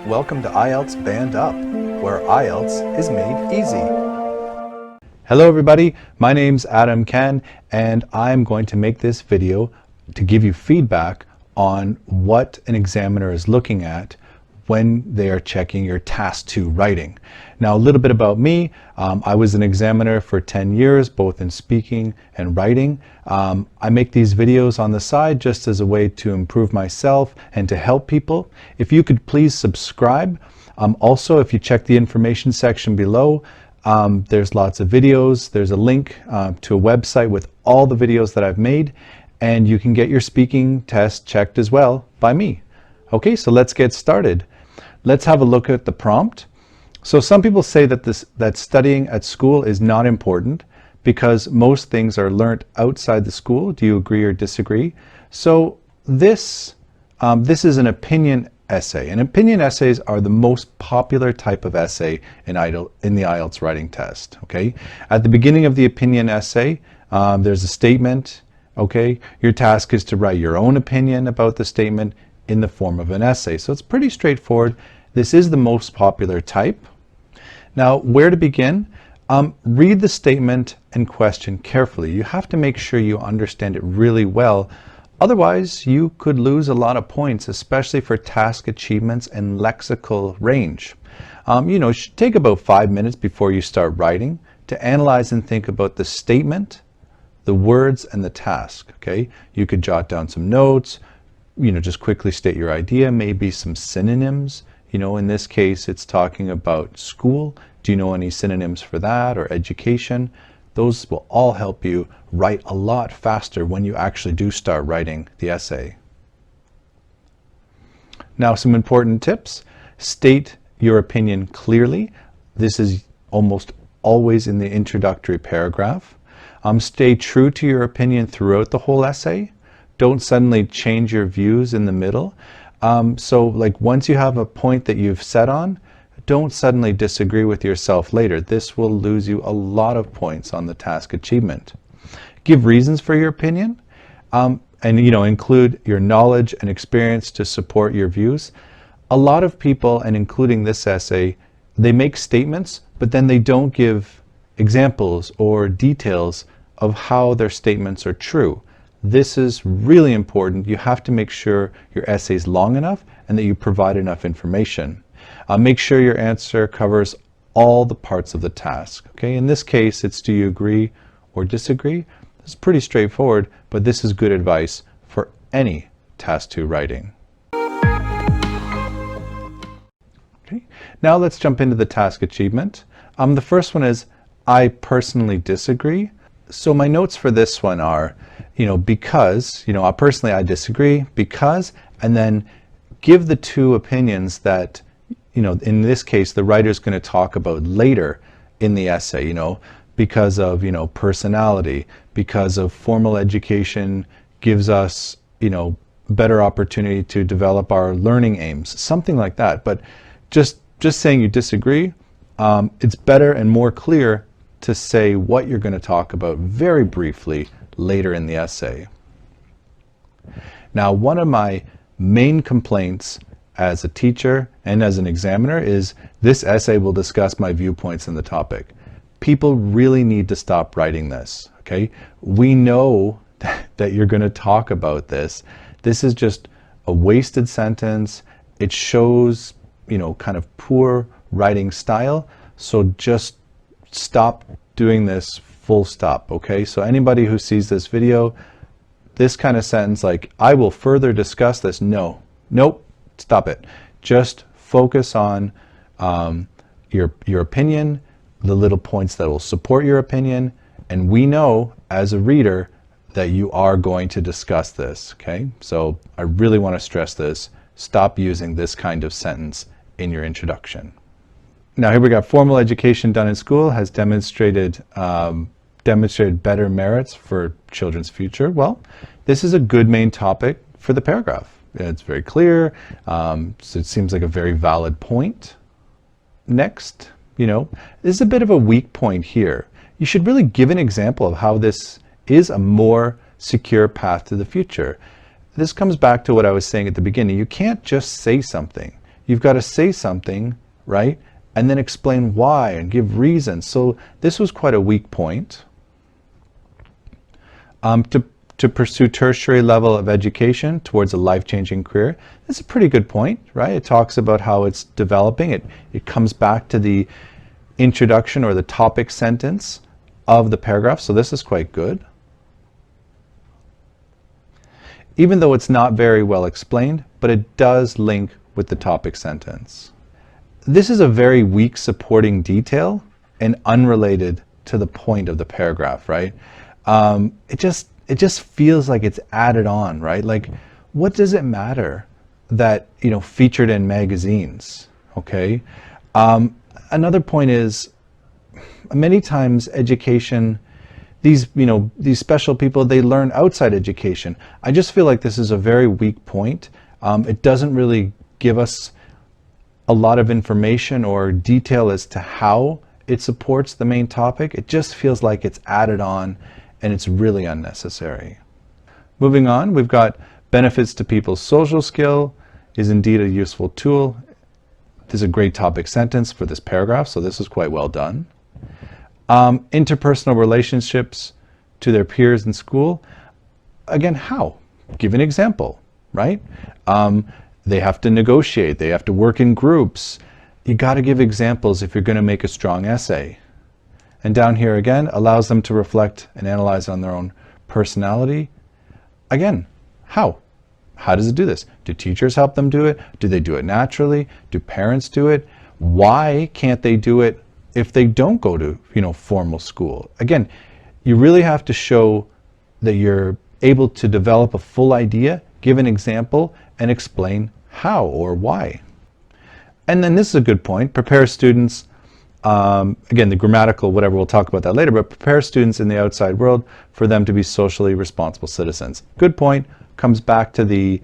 Welcome to IELTS Band Up, where IELTS is made easy. Hello everybody, my name's Adam Ken, and I'm going to make this video to give you feedback on what an examiner is looking at when they are checking your Task 2 writing. Now, a little bit about me. I was an examiner for 10 years, both in speaking and writing. I make these videos on the side just as a way to improve myself and to help people. If you could please subscribe. Also, if you check the information section below, there's lots of videos. There's a link to a website with all the videos that I've made, and you can get your speaking test checked as well by me. Okay, so let's get started. Let's have a look at the prompt. So some people say that studying at school is not important because most things are learnt outside the school. Do you agree or disagree? So this is an opinion essay, and opinion essays are the most popular type of essay in the IELTS writing test. Okay, at the beginning of the opinion essay, there's a statement. Okay, your task is to write your own opinion about the statement in the form of an essay. So it's pretty straightforward. This is the most popular type. Now, where to begin? Read the statement and question carefully. You have to make sure you understand it really well. Otherwise, you could lose a lot of points, especially for task achievements and lexical range. It should take about 5 minutes before you start writing to analyze and think about the statement, the words, and the task. Okay, you could jot down some notes, just quickly state your idea, maybe some synonyms. In this case, it's talking about school. Do you know any synonyms for that, or education? Those will all help you write a lot faster when you actually do start writing the essay. Now, some important tips. State your opinion clearly. This is almost always in the introductory paragraph. Stay true to your opinion throughout the whole essay. Don't suddenly change your views in the middle. So like once you have a point that you've set on, don't suddenly disagree with yourself later. This will lose you a lot of points on the task achievement. Give reasons for your opinion, and include your knowledge and experience to support your views. A lot of people, and including this essay, they make statements, but then they don't give examples or details of how their statements are true. This is really important. You have to make sure your essay is long enough and that you provide enough information. Make sure your answer covers all the parts of the task. Okay, in this case, it's do you agree or disagree? It's pretty straightforward, but this is good advice for any Task 2 writing. Okay, now let's jump into the task achievement. The first one is I personally disagree. So my notes for this one are, because, personally I disagree, because, and then give the two opinions that, in this case, the writer's going to talk about later in the essay, because of, personality, because of formal education gives us, better opportunity to develop our learning aims, something like that. But just saying you disagree, it's better and more clear to say what you're going to talk about very briefly later in the essay. Now, one of my main complaints as a teacher and as an examiner is this essay will discuss my viewpoints on the topic. People really need to stop writing this, okay? We know that you're going to talk about this. This is just a wasted sentence. It shows, kind of poor writing style. So just stop doing this, full stop. Okay, so anybody who sees this video, this kind of sentence like I will further discuss this, nope, stop it. Just focus on your opinion, the little points that will support your opinion, and we know as a reader that you are going to discuss this. Okay, so I really want to stress this. Stop using this kind of sentence in your introduction. Now here we got formal education done in school has demonstrated better merits for children's future. Well, this is a good main topic for the paragraph. It's very clear, so it seems like a very valid point. Next, this is a bit of a weak point here. You should really give an example of how this is a more secure path to the future. This comes back to what I was saying at the beginning. You can't just say something. you've got to say something, right? And then explain why and give reasons. So this was quite a weak point. To pursue tertiary level of education towards a life-changing career. That's a pretty good point, right? It talks about how it's developing. It comes back to the introduction or the topic sentence of the paragraph, so this is quite good. Even though it's not very well explained, but it does link with the topic sentence. This is a very weak supporting detail and unrelated to the point of the paragraph, right? It just feels like it's added on, right? Like, what does it matter that, you know, featured in magazines, okay? Another point is, many times education, these special people, they learn outside education. I just feel like this is a very weak point. It doesn't really give us a lot of information or detail as to how it supports the main topic. It just feels like it's added on and it's really unnecessary. Moving on, we've got benefits to people's social skill is indeed a useful tool. This is a great topic sentence for this paragraph, so this is quite well done. Interpersonal relationships to their peers in school. Again, how? Give an example, right? They have to negotiate, they have to work in groups. You got to give examples if you're going to make a strong essay. And down here again, allows them to reflect and analyze on their own personality. Again, how? How does it do this? Do teachers help them do it? Do they do it naturally? Do parents do it? Why can't they do it if they don't go to, formal school? Again, you really have to show that you're able to develop a full idea, give an example, and explain how or why. And then this is a good point. Prepare students, again, the grammatical, whatever, we'll talk about that later, but prepare students in the outside world for them to be socially responsible citizens. Good point. Comes back to the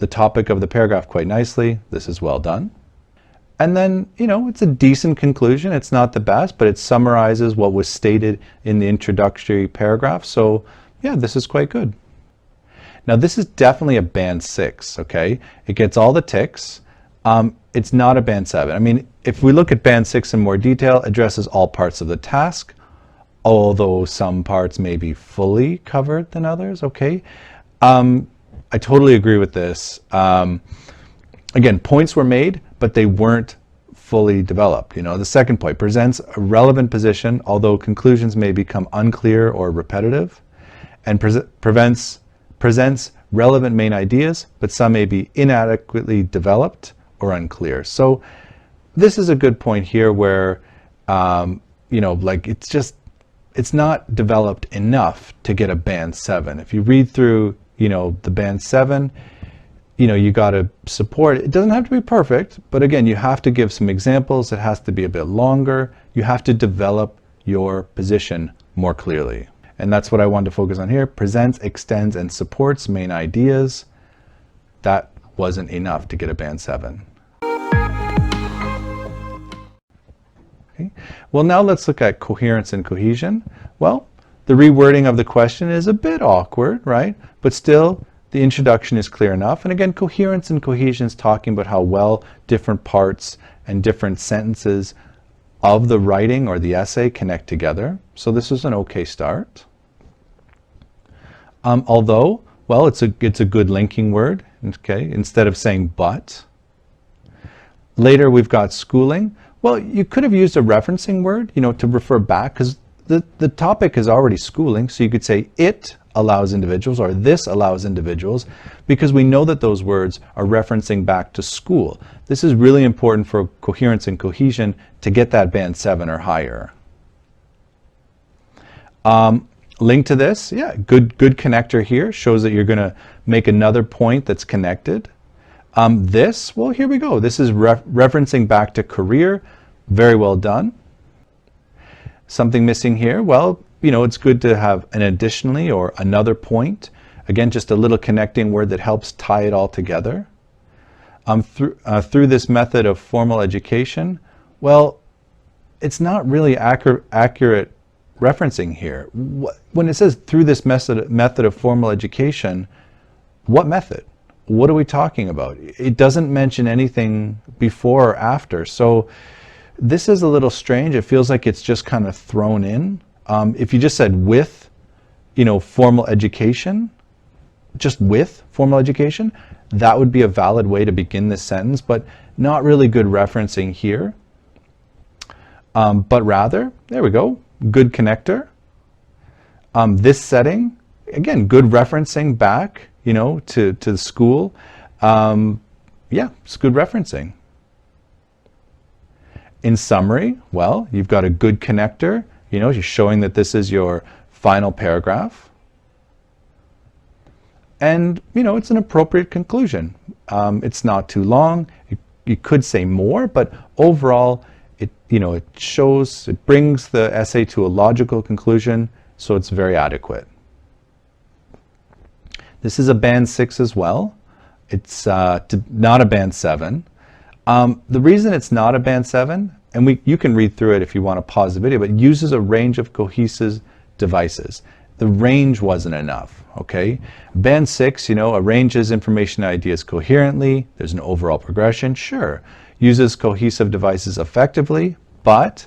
topic of the paragraph quite nicely. This is well done. And then, it's a decent conclusion. It's not the best, but it summarizes what was stated in the introductory paragraph. So yeah, this is quite good. Now this is definitely a band 6, okay? It gets all the ticks. It's not a band 7. I mean, if we look at band 6 in more detail, it addresses all parts of the task, although some parts may be fully covered than others, okay? I totally agree with this. Again, points were made, but they weren't fully developed. The second point, presents a relevant position, although conclusions may become unclear or repetitive, and presents relevant main ideas, but some may be inadequately developed or unclear. So this is a good point here where, it's not developed enough to get a band 7. If you read through, the band 7, you got to support it. It doesn't have to be perfect, but again, you have to give some examples. It has to be a bit longer. You have to develop your position more clearly. And that's what I wanted to focus on here. Presents, extends, and supports main ideas. That wasn't enough to get a band 7. Okay. Well, now let's look at coherence and cohesion. Well, the rewording of the question is a bit awkward, right? But still, the introduction is clear enough. And again, coherence and cohesion is talking about how well different parts and different sentences of the writing or the essay connect together. So this is an okay start. Although, well, it's a good linking word, okay, instead of saying but. Later we've got schooling. Well, you could have used a referencing word, to refer back, because the topic is already schooling, so you could say it allows individuals or this allows individuals, because we know that those words are referencing back to school. This is really important for coherence and cohesion to get that band 7 or higher. Link to this, yeah, good connector here, shows that you're going to make another point that's connected. This, well, here we go. This is referencing back to career. Very well done. Something missing here, well, it's good to have an additionally or another point. Again, just a little connecting word that helps tie it all together. Through this method of formal education, well, it's not really accurate referencing here. When it says through this method of formal education, what method? what are we talking about? It doesn't mention anything before or after. So this is a little strange. It feels like it's just kind of thrown in. If you just said with, formal education, just with formal education, that would be a valid way to begin this sentence, but not really good referencing here. But rather, there we go, good connector. This setting, again, good referencing back, to the school. Yeah, it's good referencing. In summary, well, you've got a good connector, you're showing that this is your final paragraph. And, it's an appropriate conclusion. It's not too long. You could say more, but overall, it brings the essay to a logical conclusion, so it's very adequate. This is a band 6 as well. It's not a band 7. The reason it's not a band 7, and you can read through it if you want to pause the video, but it uses a range of cohesive devices. The range wasn't enough, okay? Band 6, arranges information and ideas coherently. There's an overall progression, sure. Uses cohesive devices effectively, but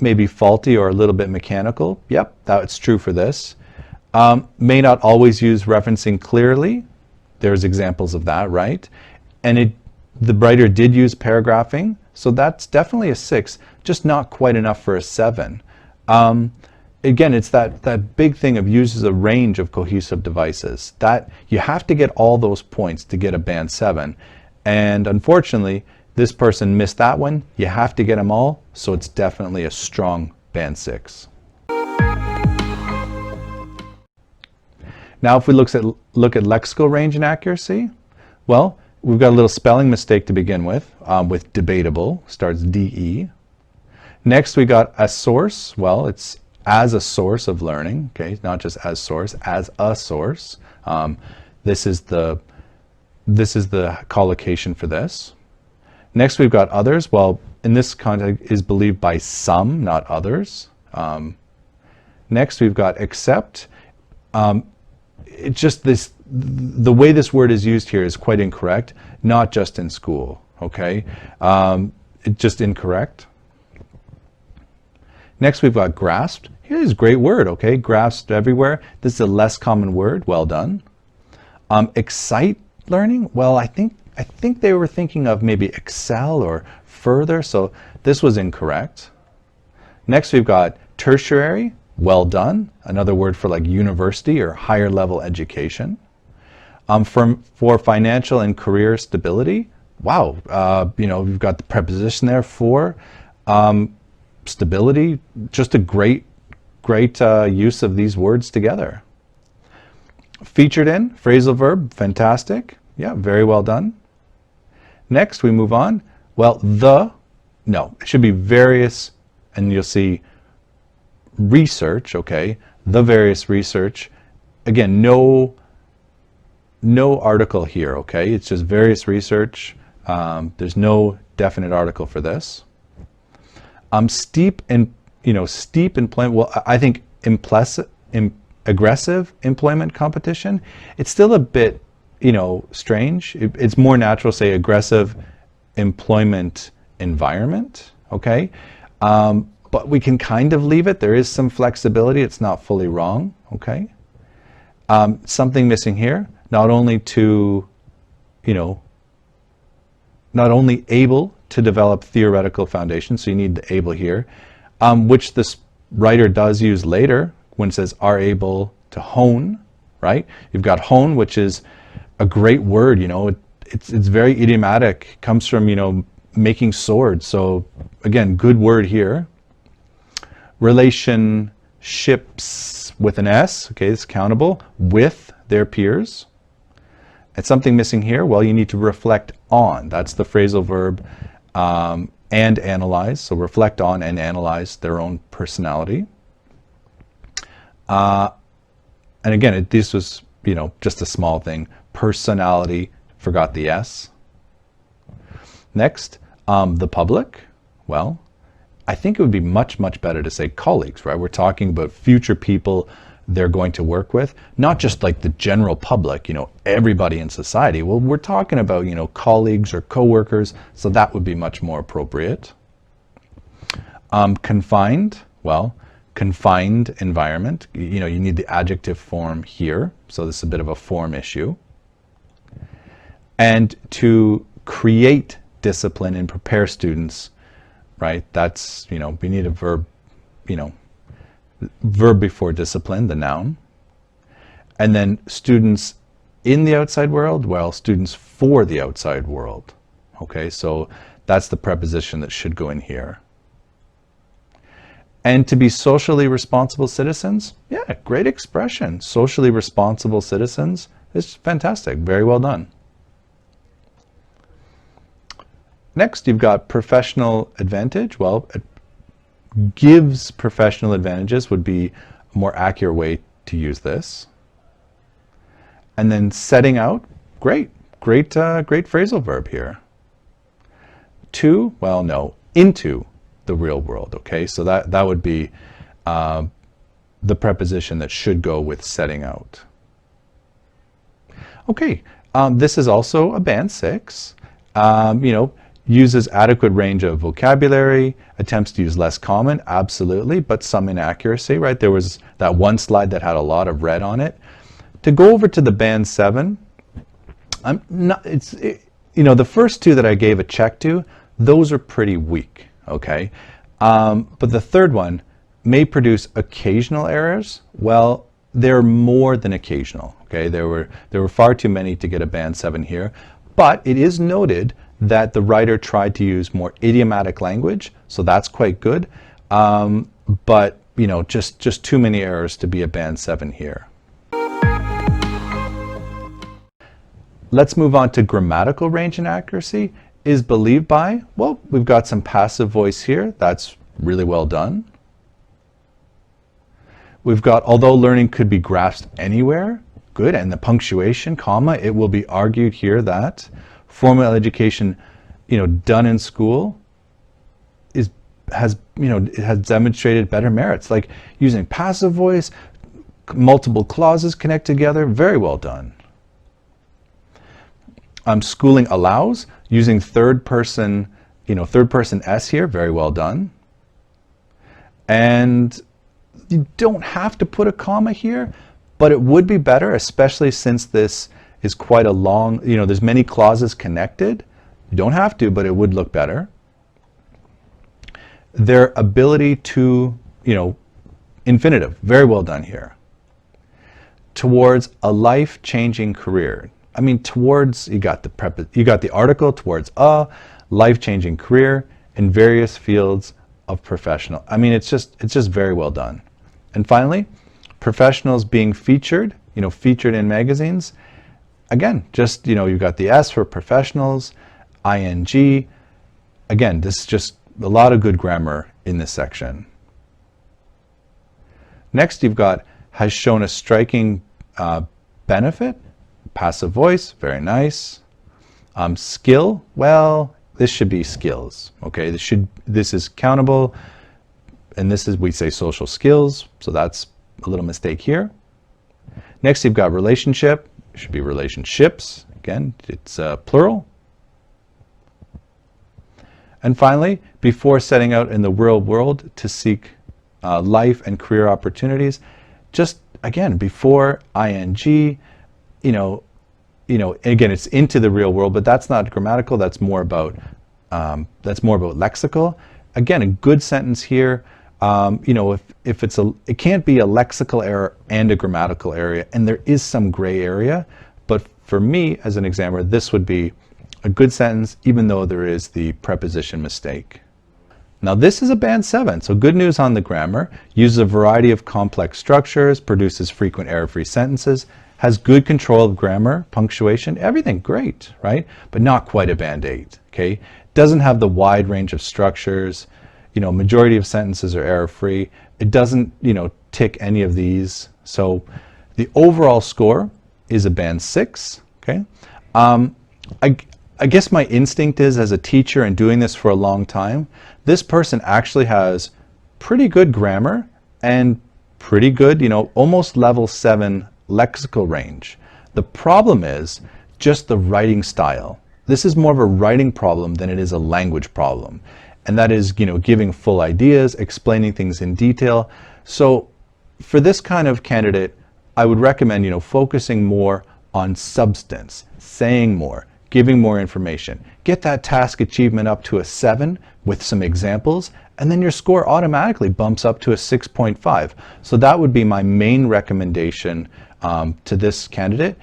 maybe faulty or a little bit mechanical. Yep, that's true for this. May not always use referencing clearly. There's examples of that, right? And the writer did use paragraphing, so that's definitely a 6, just not quite enough for a 7. Again, it's that big thing of uses a range of cohesive devices. That you have to get all those points to get a band 7. And unfortunately, this person missed that one. You have to get them all, so it's definitely a strong band 6. Now if we look at lexical range and accuracy, well, we've got a little spelling mistake to begin with debatable, starts DE. Next we got a source. Well, it's as a source of learning, okay, not just as source, as a source. This is the collocation for this. Next we've got others. Well, in this context is believed by some, not others. Next we've got except. It's just the way this word is used here is quite incorrect, not just in school, okay? It's just incorrect. Next we've got grasped. Here's a great word, okay? Grasped everywhere. This is a less common word, well done. Excite learning, well, I think they were thinking of maybe excel or further, so this was incorrect. Next we've got tertiary, well done, another word for like university or higher level education. For financial and career stability, wow, we've got the preposition there for stability, just a great use of these words together. Featured in, phrasal verb, fantastic, yeah, very well done. Next we move on, well, it should be various, and you'll see research, okay, the various research. Again, no article here, okay, it's just various research. There's no definite article for this. Steep employment, well, I think aggressive employment competition, it's still a bit, strange. It's more natural to say aggressive employment environment, okay? But we can kind of leave it. There is some flexibility. It's not fully wrong, okay? Something missing here, not only able to develop theoretical foundations, so you need the able here, which this writer does use later when it says are able to hone, right? You've got hone, which is a great word, it's very idiomatic, comes from, making swords. So again, good word here. Relationships with an S, okay, it's countable, with their peers. And something missing here, well, you need to reflect on. That's the phrasal verb, and analyze. So reflect on and analyze their own personality. And again, this was, just a small thing. Personality, forgot the S. Next, the public. Well, I think it would be much, much better to say colleagues, right? We're talking about future people they're going to work with, not just like the general public, everybody in society. Well, we're talking about, colleagues or coworkers, so that would be much more appropriate. Confined, well, confined environment, you need the adjective form here, so this is a bit of a form issue. And to create discipline and prepare students, right, that's, we need a verb, verb before discipline, the noun. And then students in the outside world, well, students for the outside world. Okay, so that's the preposition that should go in here. And to be socially responsible citizens, yeah, great expression. Socially responsible citizens is fantastic, very well done. Next, you've got professional advantage. Well, gives professional advantages would be a more accurate way to use this. And then setting out, great phrasal verb here. To, well, no, into the real world, okay? So that would be the preposition that should go with setting out. Okay, this is also a band 6. Uses adequate range of vocabulary, attempts to use less common, absolutely, but some inaccuracy, right? There was that one slide that had a lot of red on it. To go over to the band 7, the first two that I gave a check to, those are pretty weak, okay? But the third one may produce occasional errors. Well, they're more than occasional, okay? There were far too many to get a band 7 here, but it is noted that the writer tried to use more idiomatic language, so that's quite good. But just too many errors to be a band 7 here. Let's move on to grammatical range and accuracy. Is believed by, well, we've got some passive voice here. That's really well done. We've got, although learning could be grasped anywhere, good, and the punctuation, comma, it will be argued here that formal education, done in school has demonstrated better merits, like using passive voice, multiple clauses connect together, very well done. Schooling allows, using third person S here, very well done. And you don't have to put a comma here, but it would be better, especially since this is quite a long, there's many clauses connected. You don't have to, but it would look better. Their ability to, infinitive, very well done here. Towards a life-changing career. I mean, towards, you got the article, towards a life-changing career in various fields of professional. I mean, it's just very well done. And finally, professionals being featured, featured in magazines. Again, just, you've got the S for professionals, ing. Again, this is just a lot of good grammar in this section. Next, you've got has shown a striking benefit, passive voice, very nice. Skill, well, this should be skills, okay? This is countable, and this is, we say social skills, so that's a little mistake here. Next, you've got relationship, it should be relationships, again, it's plural. And finally, before setting out in the real world to seek life and career opportunities, just again, before ing, again, it's into the real world, but that's not grammatical, that's more about lexical. Again, a good sentence here, if it can't be a lexical error and a grammatical error, and there is some gray area, but for me, as an examiner, this would be a good sentence, even though there is the preposition mistake. Now this is a band 7, so good news on the grammar. Uses a variety of complex structures, produces frequent error-free sentences, has good control of grammar, punctuation, everything great, right? But not quite a band 8, okay? Doesn't have the wide range of structures, majority of sentences are error-free. It doesn't, tick any of these. So the overall score is a band 6, okay? I guess my instinct is, as a teacher and doing this for a long time, this person actually has pretty good grammar and, pretty good punctuation, and pretty good pretty good, almost level 7 lexical range. The problem is just the writing style. This is more of a writing problem than it is a language problem. And that is, giving full ideas, explaining things in detail. So for this kind of candidate, I would recommend, focusing more on substance, saying more, giving more information. Get that task achievement up to a 7 with some examples, and then your score automatically bumps up to a 6.5. So that would be my main recommendation to this candidate.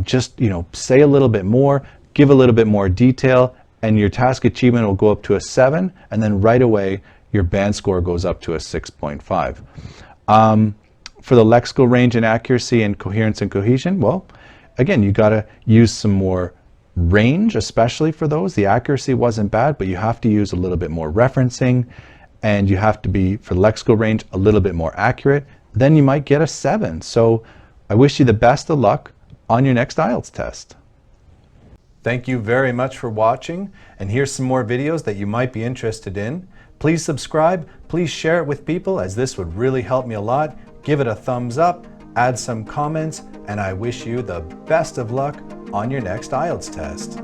Just, say a little bit more, give a little bit more detail, and your task achievement will go up to a 7, and then right away your band score goes up to a 6.5. For the lexical range and accuracy and coherence and cohesion, well, again, you got to use some more range, especially for those. The accuracy wasn't bad, but you have to use a little bit more referencing, and you have to be, for the lexical range, a little bit more accurate. Then you might get a 7. So I wish you the best of luck on your next IELTS test. Thank you very much for watching, and here's some more videos that you might be interested in. Please subscribe, please share it with people, as this would really help me a lot. Give it a thumbs up, add some comments, and I wish you the best of luck on your next IELTS test.